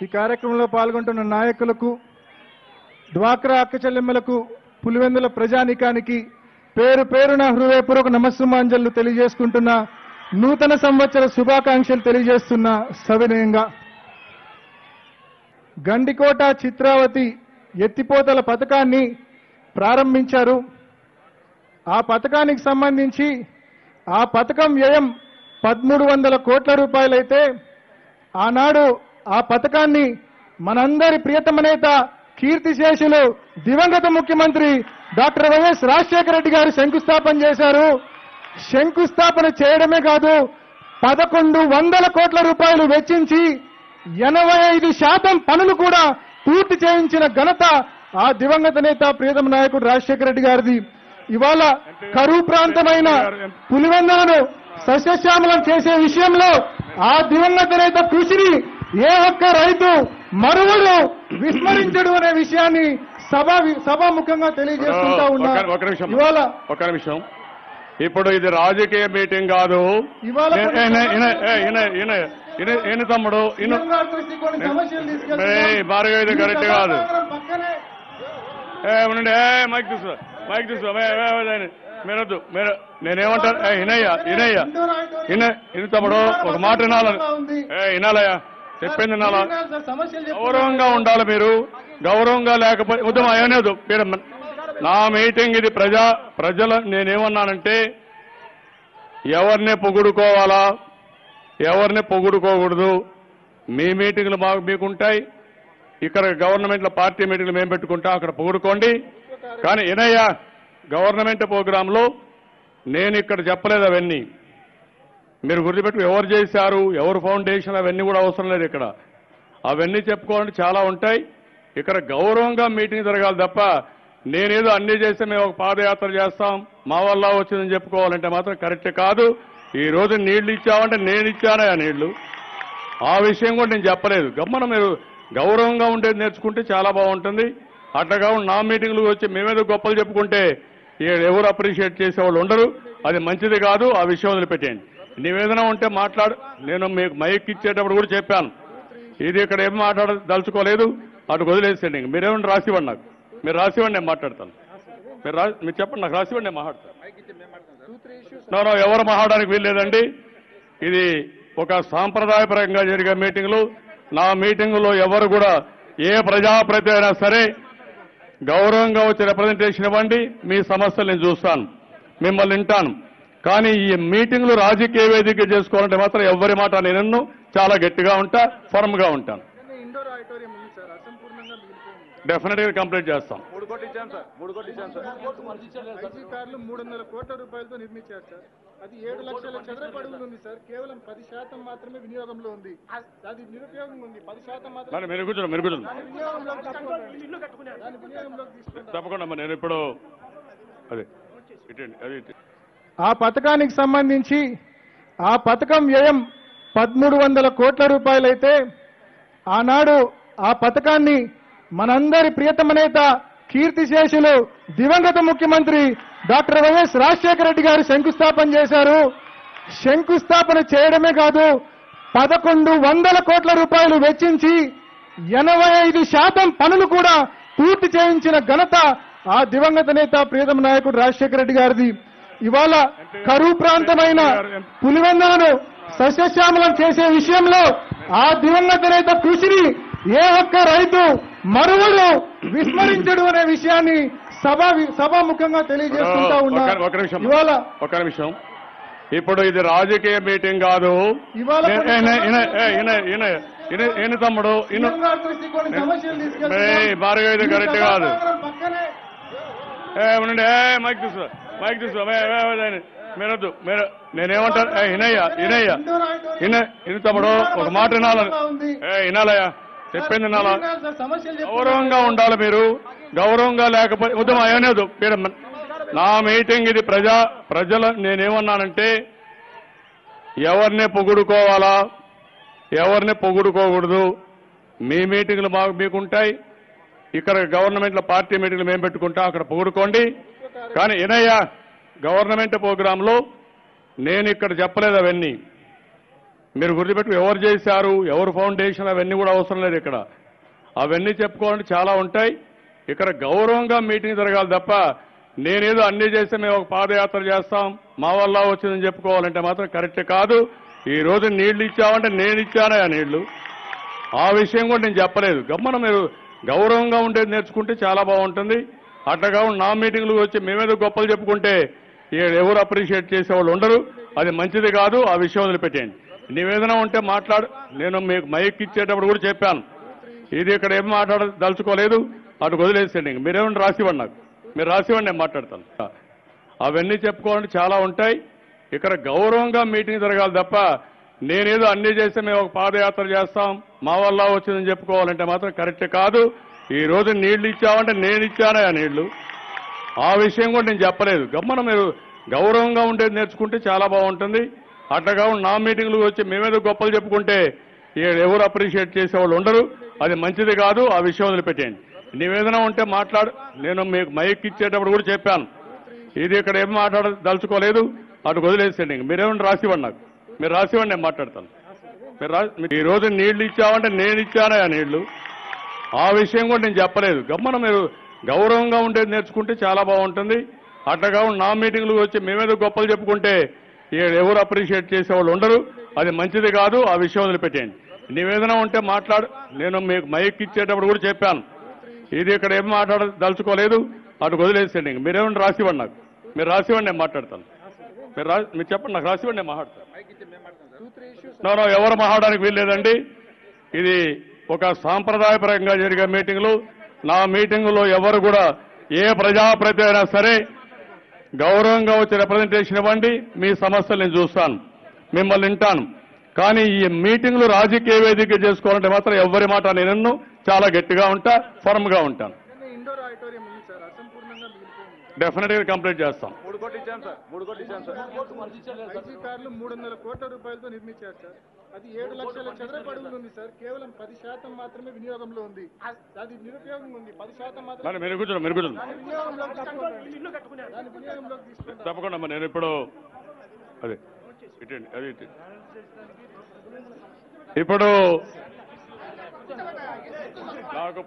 ఈ కార్యక్రమంలో పాల్గొంటున్న నాయకులకు, డ్వాక్రా అక్క చెల్లెమ్మలకు, పులివెందుల ప్రజానీకానికి పేరు పేరున హృదయపూర్వక నమస్సుమాంజలు తెలియజేసుకుంటున్న, నూతన సంవత్సర శుభాకాంక్షలు తెలియజేస్తున్న సవినయంగా. గండికోట చిత్రావతి ఎత్తిపోతల పథకాన్ని ప్రారంభించారు. ఆ పథకానికి సంబంధించి ఆ పథకం వ్యయం 1300 కోట్ల రూపాయలైతే ఆనాడు ఆ పథకాన్ని మనందరి ప్రియతమ నేత, కీర్తిశేషులు దివంగత ముఖ్యమంత్రి డాక్టర్ వైఎస్ రాజశేఖర రెడ్డి గారు శంకుస్థాపన చేశారు. శంకుస్థాపన చేయడమే కాదు, 1100 కోట్ల రూపాయలు వెచ్చించి 85% పనులు కూడా పూర్తి చేయించిన ఘనత ఆ దివంగత నేత, ప్రియతమ నాయకుడు రాజశేఖర రెడ్డి గారిది. ఇవాళ కరువు ప్రాంతమైన పులివెందులను సస్యశ్యామలం చేసే విషయంలో ఆ దివంగత నేత కృషిని ఏ ఒక్క రైతు మరువడు, విస్మరించడు అనే విషయాన్ని సభాముఖంగా తెలియజేస్తుంటా ఉన్నా. ఇవాళ ఒక నిమిషం, ఇప్పుడు ఇది రాజకీయ మీటింగ్ కాదు. ఈయన తమ్ముడు భారీగా ఇది కరెక్ట్ కాదు. మైక్ తీసుకో, మైక్ తీసుకో. మీరొద్దు, మీరు నేనేమంటాను, ఇన తమ్ముడు ఒక మాట వినాలని, వినాలయ్యా, చెప్పింది వినాలా. గౌరవంగా ఉండాలి మీరు, గౌరవంగా లేకపోతే ఉద్యమం అయ్యలేదు. నా మీటింగ్ ఇది ప్రజల నేనేమన్నానంటే, ఎవరిని పొగుడుకోవాలా, ఎవరిని పొగుడుకోకూడదు. మీ మీటింగ్లు మీకుంటాయి, ఇక్కడ గవర్నమెంట్లో పార్టీ మీటింగ్లు మేము పెట్టుకుంటాం, అక్కడ పొగుడుకోండి. కానీ ఏనయ్యా, గవర్నమెంట్ ప్రోగ్రాంలో నేను ఇక్కడ చెప్పలేదు అవన్నీ. మీరు గుర్తుపెట్టు, ఎవరు చేశారు, ఎవరు ఫౌండేషన్, అవన్నీ కూడా అవసరం లేదు ఇక్కడ. అవన్నీ చెప్పుకోవాలంటే చాలా ఉంటాయి. ఇక్కడ గౌరవంగా మీటింగ్ జరగాలి తప్ప నేనేదో అన్ని చేస్తే మేము ఒక పాదయాత్ర చేస్తాం, మా వల్ల వచ్చిందని చెప్పుకోవాలంటే మాత్రం కరెక్ట్ కాదు. ఈ రోజు నీళ్లు ఇచ్చామంటే నేను ఇచ్చానా ఆ నీళ్లు, ఆ విషయం కూడా నేను చెప్పలేదు. గమ్మన మీరు గౌరవంగా ఉండేది నేర్చుకుంటే చాలా బాగుంటుంది. అట్లా నా మీటింగ్లు వచ్చి మేమేదో గొప్పలు చెప్పుకుంటే ఎవరు అప్రిషియేట్ చేసేవాళ్ళు ఉండరు. అది మంచిది కాదు. ఆ విషయం వదిలిపెట్టేయండి. నివేదన ఉంటే మాట్లాడు. నేను మీకు మైక్ ఇచ్చేటప్పుడు కూడా చెప్పాను, ఇది ఇక్కడ ఏం మాట్లాడదలుచుకోలేదు, అటు వదిలేసేయండి. మీరేమన్నా రాసివ్వండి, నాకు మీరు రాసివ్వండి, నేను మాట్లాడతాను. మీరు చెప్పండి, నాకు రాసివ్వండి, నేను మాట్లాడతాను. ఎవరు మాట్లాడడానికి వీల్లేదండి. ఇది ఒక సాంప్రదాయపరంగా జరిగే మీటింగులు. నా మీటింగులో ఎవరు కూడా ఏ ప్రజాప్రతినిధి అయినా సరే గౌరవంగా వచ్చి రిప్రజెంటేషన్ ఇవ్వండి, మీ సమస్యలు నేను చూస్తాను, మిమ్మల్ని వింటాను. కానీ ఈ మీటింగ్లు రాజకీయ వేదిక చేసుకోవాలంటే మాత్రం ఎవరి మాట నేను చాలా గట్టిగా ఉంటా, ఫర్మ్ గా ఉంటాను. డెఫినెట్ గా కంప్లీట్ చేస్తాం. 3 కోట్లు ఇచ్చాను సార్, 3 కోట్లు ఇచ్చాను సార్. ఐజీ కార్లు 300 కోట్ల రూపాయలతో నిర్మించారు సార్. అది 7 లక్షల చదరపు అడుగులు ఉంది సార్. కేవలం 10% మాత్రమే వినియోగంలో ఉంది. అది నిరుపయోగం ఉంది. 10% మాత్రమే తప్పకుండా. నేను ఇప్పుడు ఆ పథకానికి సంబంధించి ఆ పథకం వ్యయం 1300 కోట్ల రూపాయలైతే ఆనాడు ఆ పథకాన్ని మనందరి ప్రియతమ నేత, కీర్తిశేషులు దివంగత ముఖ్యమంత్రి డాక్టర్ వైఎస్ రాజశేఖర రెడ్డి గారు శంకుస్థాపన చేశారు. శంకుస్థాపన చేయడమే కాదు, 1100 కోట్ల రూపాయలు వెచ్చించి 85% పనులు కూడా పూర్తి చేయించిన ఘనత ఆ దివంగత నేత, ప్రియతమ నాయకుడు రాజశేఖర రెడ్డి గారిది. ఇవాళ కరువు ప్రాంతమైన పులివెందులను సస్యశ్యామలం చేసే విషయంలో ఆ దివంగత నేత కృషిని ఏ ఒక్క రైతు మరువడు, విస్మరించడు అనే విషయాన్ని సభాముఖంగా తెలియజేస్తుంటా ఉన్నా. ఇవాళ ఒక నిమిషం, ఇప్పుడు ఇది రాజకీయ మీటింగ్ కాదు. ఈయన తమ్ముడు భారీగా ఇది కరెక్ట్ కాదు. మైక్ తీసుకో, మైక్ తీసుకో. మీరొద్దు, మీరు నేనేమంటాను, ఇన తమ్ముడు ఒక మాట వినాలని, వినాలయ్యా, చెప్పింది వినాలా. గౌరవంగా ఉండాలి మీరు, గౌరవంగా లేకపోతే ఉద్యమం అయ్యలేదు. నా మీటింగ్ ఇది ప్రజల నేనేమన్నానంటే, ఎవరిని పొగుడుకోవాలా, ఎవరిని పొగుడుకోకూడదు. మీ మీటింగ్లు మీకుంటాయి, ఇక్కడ గవర్నమెంట్లో పార్టీ మీటింగ్లు మేము పెట్టుకుంటాం, అక్కడ పొగుడుకోండి. కానీ ఏనయ్యా, గవర్నమెంట్ ప్రోగ్రాంలో నేను ఇక్కడ చెప్పలేదు అవన్నీ. మీరు గుర్తుపెట్టుకు ఎవరు చేశారు, ఎవరు ఫౌండేషన్, అవన్నీ కూడా అవసరం లేదు ఇక్కడ. అవన్నీ చెప్పుకోవాలంటే చాలా ఉంటాయి. ఇక్కడ గౌరవంగా మీటింగ్ జరగాలి తప్ప నేనేదో అన్ని చేస్తే మేము ఒక పాదయాత్ర చేస్తాం మా వల్ల వచ్చిందని చెప్పుకోవాలంటే మాత్రం కరెక్ట్ కాదు. ఈ రోజు నీళ్లు ఇచ్చామంటే నేను ఇచ్చానే ఆ నీళ్లు, ఆ విషయం కూడా నేను చెప్పలేదు. గమ్మన మీరు గౌరవంగా ఉండేది నేర్చుకుంటే చాలా బాగుంటుంది. అట్టగా నా మీటింగ్లకు వచ్చి మేమేదో గొప్పలు చెప్పుకుంటే ఎవరు అప్రిషియేట్ చేసేవాళ్ళు ఉండరు. అది మంచిది కాదు. ఆ విషయం వదిలిపెట్టేయండి. నివేదన ఉంటే మాట్లాడు. నేను మీకు మైక్ ఇచ్చేటప్పుడు కూడా చెప్పాను, ఇది ఇక్కడ ఏం మాట్లాడదలుచుకోలేదు, అటు వదిలేసేయండి. మీరేమన్నా రాసివ్వండి, నాకు మీరు రాసివ్వండి, నేను మాట్లాడతాను. అవన్నీ చెప్పుకోవాలంటే చాలా ఉంటాయి. ఇక్కడ గౌరవంగా మీటింగ్ జరగాలి తప్ప నేనేదో అన్ని చేస్తే మేము ఒక పాదయాత్ర చేస్తాం మా వల్ల వచ్చిందని చెప్పుకోవాలంటే మాత్రం కరెక్ట్ కాదు. ఈ రోజు నీళ్లు ఇచ్చామంటే నేను ఇచ్చానే ఆ నీళ్లు, ఆ విషయం కూడా నేను చెప్పలేదు. గమ్మన మీరు గౌరవంగా ఉండేది నేర్చుకుంటే చాలా బాగుంటుంది. అట్టగా నా మీటింగ్లకు వచ్చి మేమేదో గొప్పలు చెప్పుకుంటే ఎవరు అప్రిషియేట్ చేసేవాళ్ళు ఉండరు. అది మంచిది కాదు. ఆ విషయం వదిలిపెట్టేయండి. నివేదన ఉంటే మాట్లాడు. నేను మీకు మైక్ ఇచ్చేటప్పుడు కూడా చెప్పాను, ఇది ఇక్కడ ఏం మాట్లాడదలుచుకోలేదు, అటు వదిలేసేయండి. మీరేమన్నా రాసివ్వండి, నాకు మీరు రాసివ్వండి, నేను మాట్లాడతాను. మీరు ఈ రోజు నీళ్లు ఇచ్చామంటే నేను ఇచ్చానే ఆ నీళ్లు, ఆ విషయం కూడా నేను చెప్పలేదు. గమ్మన మీరు గౌరవంగా ఉండేది నేర్చుకుంటే చాలా బాగుంటుంది. అట్టగా నా మీటింగ్లకు వచ్చి మేమేదో గొప్పలు చెప్పుకుంటే ఎవరు అప్రిషియేట్ చేసేవాళ్ళు ఉండరు. అది మంచిది కాదు. ఆ విషయం వదిలిపెట్టేయండి. నివేదన ఉంటే మాట్లాడు. నేను మీకు మైక్ ఇచ్చేటప్పుడు కూడా చెప్పాను, ఇది ఇక్కడ ఏం మాట్లాడదలుచుకోలేదు, అటు వదిలేసేయండి. మీరేమన్నా రాసివ్వండి, నాకు మీరు రాసివ్వండి, నేను మాట్లాడతాను. మీరు చెప్పండి, నాకు రాసివ్వండి, నేను మాట్లాడతాను. ఎవరు మాట్లాడడానికి వీల్లేదండి. ఇది ఒక సాంప్రదాయపరంగా జరిగే మీటింగులు. నా మీటింగులో ఎవరు కూడా ఏ ప్రజాప్రతినిధి అయినా సరే గౌరవంగా వచ్చి రిప్రజెంటేషన్ ఇవ్వండి. మీ సమస్యలు నేను చూస్తాను, మిమ్మల్ని వింటాను. కానీ ఈ మీటింగ్లు రాజకీయ వేదిక చేసుకోవాలంటే మాత్రం ఎవరి మాట నేను చాలా గట్టిగా ఉంటా, ఫర్మ్ గా ఉంటాను. ఇండోర్ ఆడిటోరియం ఉంది సార్, అసంపూర్ణంగా మిగిలిపోయింది. డెఫినెట్ గా కంప్లీట్ చేస్తాం. 3 కోట్లు ఇచ్చాను సార్, 3 కోట్లు ఇచ్చాను సార్. ఐజీ కార్లు 300 కోట్ల రూపాయలతో నిర్మించారు సార్. అది 7 లక్షల చదరపు అడుగులు ఉంది సార్. కేవలం 10% మాత్రమే వినియోగంలో ఉంది. అది నిరుపయోగం ఉంది. 10% మాత్రమే మీరు కూర్చోండి. దాని వినియోగంలోకి తీసుకుంటారు. తప్పకుండా నేను ఇప్పుడు అదే ఇటండి, అది ఇప్పుడు నాకు